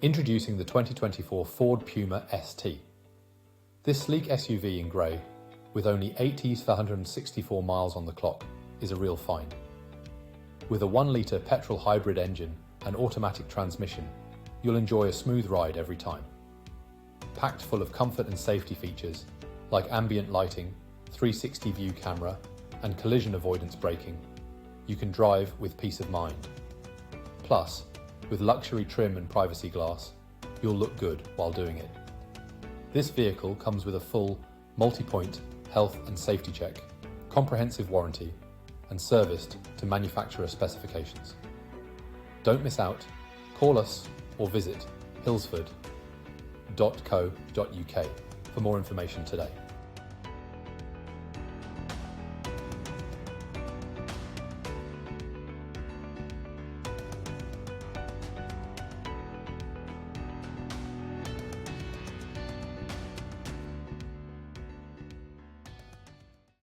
Introducing the 2024 Ford Puma ST. This sleek SUV in grey, with only 80,464 miles on the clock, is a real find. With a 1-litre petrol hybrid engine and automatic transmission, you'll enjoy a smooth ride every time. Packed full of comfort and safety features like ambient lighting, 360 view camera, and collision avoidance braking, you can drive with peace of mind. Plus, with luxury trim and privacy glass, you'll look good while doing it. This vehicle comes with a full, multi-point health and safety check, comprehensive warranty, and serviced to manufacturer specifications. Don't miss out. Call us or visit hillsford.co.uk for more information today.